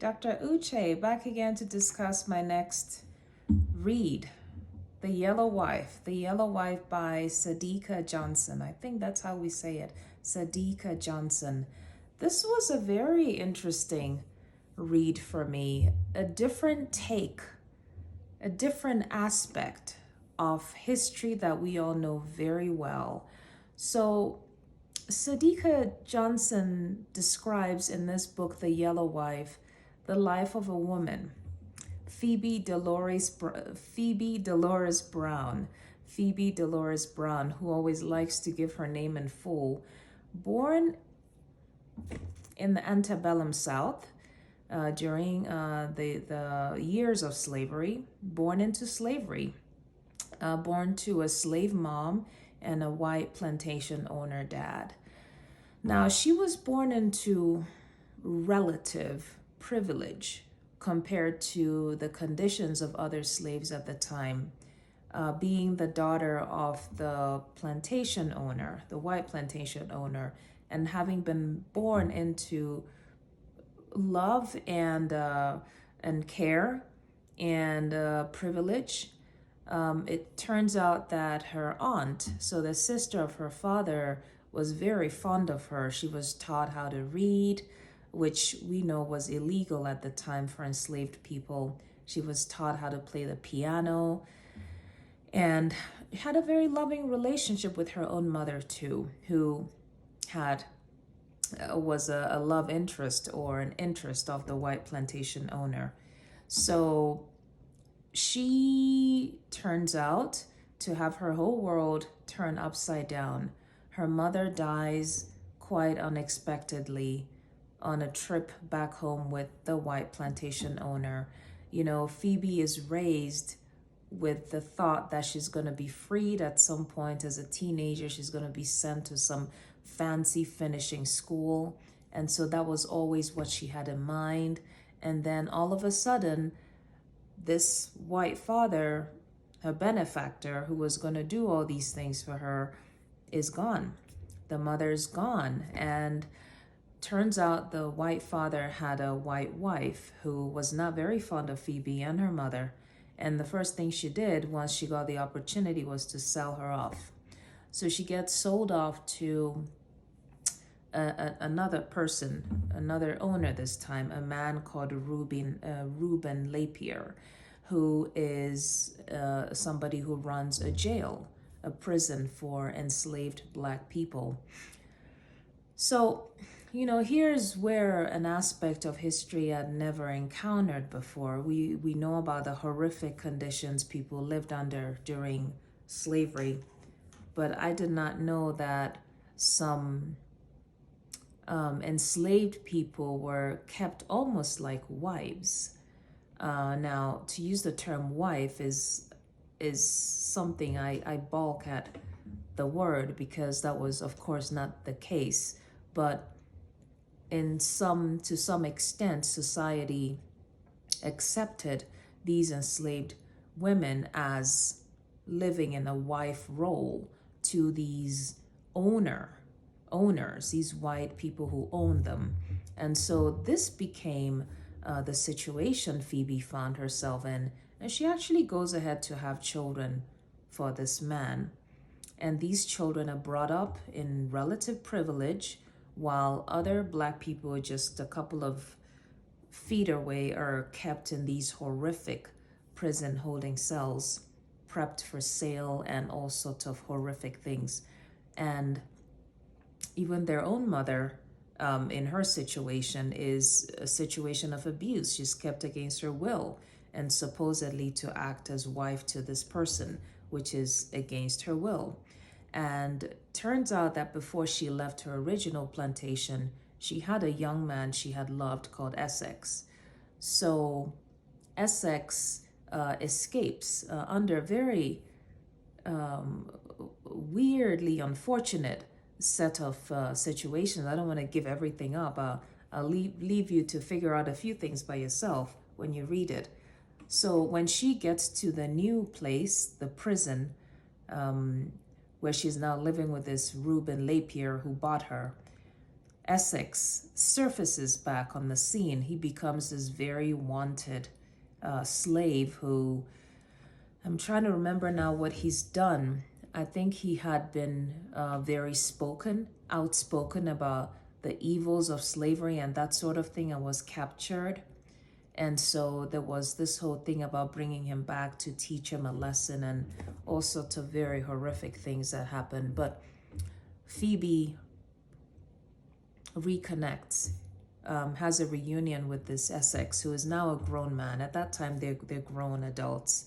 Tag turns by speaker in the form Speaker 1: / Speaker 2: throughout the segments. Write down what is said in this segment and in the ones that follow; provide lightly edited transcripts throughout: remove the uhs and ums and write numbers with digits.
Speaker 1: Dr. Uche, back again to discuss my next read, The Yellow Wife. The Yellow Wife by Sadeqa Johnson. I think that's how we say it. Sadeqa Johnson. This was a very interesting read for me. A different take, a different aspect of history that we all know very well. So, Sadeqa Johnson describes in this book, The Yellow Wife, the life of a woman, Phoebe Dolores Brown. Phoebe Dolores Brown, who always likes to give her name in full, born in the antebellum South during the years of slavery, born into slavery, born to a slave mom and a white plantation owner dad. Now, she was born into relative privilege compared to the conditions of other slaves at the time, being the daughter of the plantation owner, the white plantation owner, and having been born into love and care and privilege. It turns out that her aunt, so the sister of her father, was very fond of her. She was taught how to read, which we know was illegal at the time for enslaved people. She was taught how to play the piano and had a very loving relationship with her own mother too, who had was a love interest or an interest of the white plantation owner. So she turns out to have her whole world turned upside down. Her mother dies quite unexpectedly on a trip back home with the white plantation owner. You know, Phoebe is raised with the thought that she's going to be freed at some point as a teenager. She's going to be sent to some fancy finishing school. And so that was always what she had in mind. And then all of a sudden, this white father, her benefactor, who was going to do all these things for her, is gone. The mother's gone. And turns out the white father had a white wife who was not very fond of Phoebe and her mother. And the first thing she did once she got the opportunity was to sell her off. So she gets sold off to another person, another owner this time, a man called Reuben Lapierre, who is somebody who runs a jail, a prison for enslaved Black people. So, you know, here's where an aspect of history I'd never encountered before. We know about the horrific conditions people lived under during slavery, but I did not know that some enslaved people were kept almost like wives. Now, to use the term wife is something I balk at the word, because that was, of course, not the case. But to some extent, society accepted these enslaved women as living in a wife role to these owners, these white people who owned them. And so this became the situation Phoebe found herself in. And she actually goes ahead to have children for this man. And these children are brought up in relative privilege, while other Black people just a couple of feet away are kept in these horrific prison holding cells, prepped for sale and all sorts of horrific things. And even their own mother, in her situation, is a situation of abuse. She's kept against her will and supposedly to act as wife to this person, which is against her will. And turns out that before she left her original plantation, she had a young man she had loved called Essex. So Essex escapes under very weirdly unfortunate set of situations. I don't want to give everything up. I'll leave you to figure out a few things by yourself when you read it. So when she gets to the new place, the prison, where she's now living with this Reuben Lapierre who bought her, Essex surfaces back on the scene. He becomes this very wanted slave who, I'm trying to remember now what he's done. I think he had been very outspoken about the evils of slavery and that sort of thing, and was captured. And so there was this whole thing about bringing him back to teach him a lesson, and all sorts of very horrific things that happened. But Phoebe reconnects, has a reunion with this Essex, who is now a grown man. At that time, they're grown adults.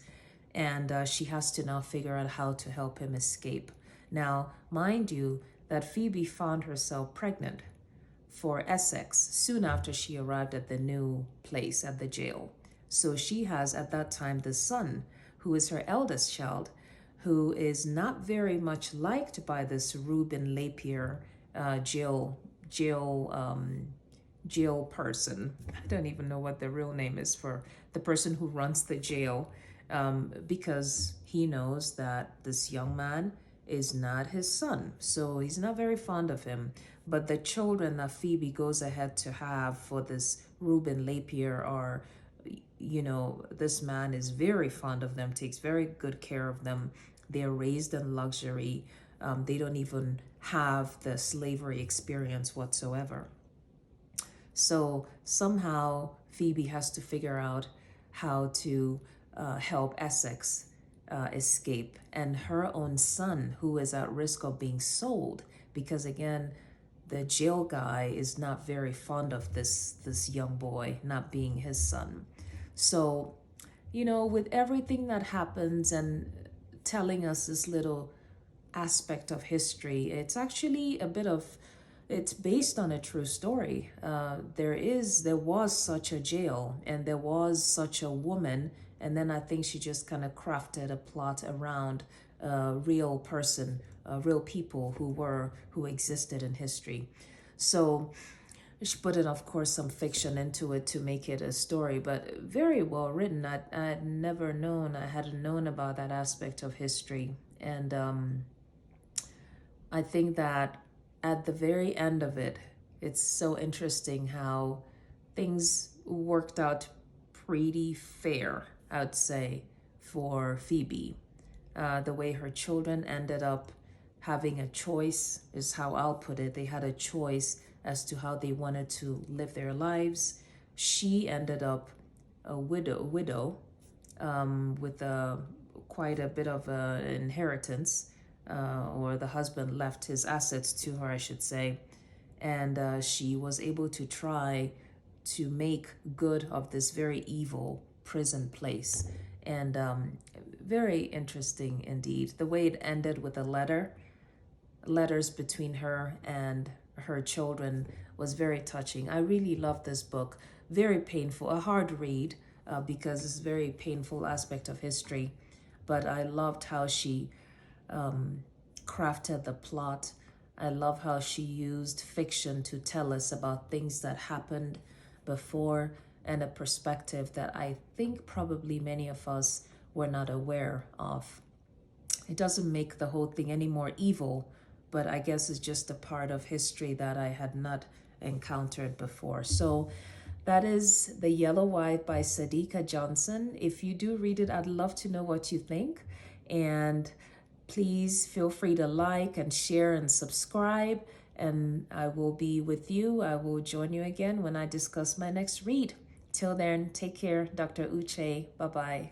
Speaker 1: And she has to now figure out how to help him escape. Now, mind you, that Phoebe found herself pregnant for Essex soon after she arrived at the new place, at the jail. So she has at that time the son, who is her eldest child, who is not very much liked by this Reuben Lapierre jail person. I don't even know what the real name is for the person who runs the jail, because he knows that this young man is not his son. So he's not very fond of him. But the children that Phoebe goes ahead to have for this Reuben Lapierre are, this man is very fond of them, takes very good care of them. They're raised in luxury. They don't even have the slavery experience whatsoever. So somehow Phoebe has to figure out how to help Essex escape, and her own son, who is at risk of being sold, because again, the jail guy is not very fond of this young boy not being his son. So, with everything that happens and telling us this little aspect of history, it's actually it's based on a true story. There was such a jail, and there was such a woman, and then I think she just kind of crafted a plot around a real person, real people who existed in history. So she put in, of course, some fiction into it to make it a story, but very well written. I hadn't known about that aspect of history. And I think that at the very end of it, it's so interesting how things worked out pretty fair, I would say, for Phoebe. The way her children ended up having a choice is how I'll put it. They had a choice as to how they wanted to live their lives. She ended up a widow with quite a bit of an inheritance, or the husband left his assets to her, I should say. And she was able to try to make good of this very evil prison place. And very interesting indeed. The way it ended with letters between her and her children was very touching. I really loved this book. Very painful, a hard read, because it's a very painful aspect of history. But I loved how she crafted the plot. I love how she used fiction to tell us about things that happened before, and a perspective that I think probably many of us were not aware of. It doesn't make the whole thing any more evil, but I guess it's just a part of history that I had not encountered before. So that is The Yellow Wife by Sadeqa Johnson. If you do read it, I'd love to know what you think. And please feel free to like and share and subscribe. And I will be with you. I will join you again when I discuss my next read. Till then, take care, Dr. Uche. Bye-bye.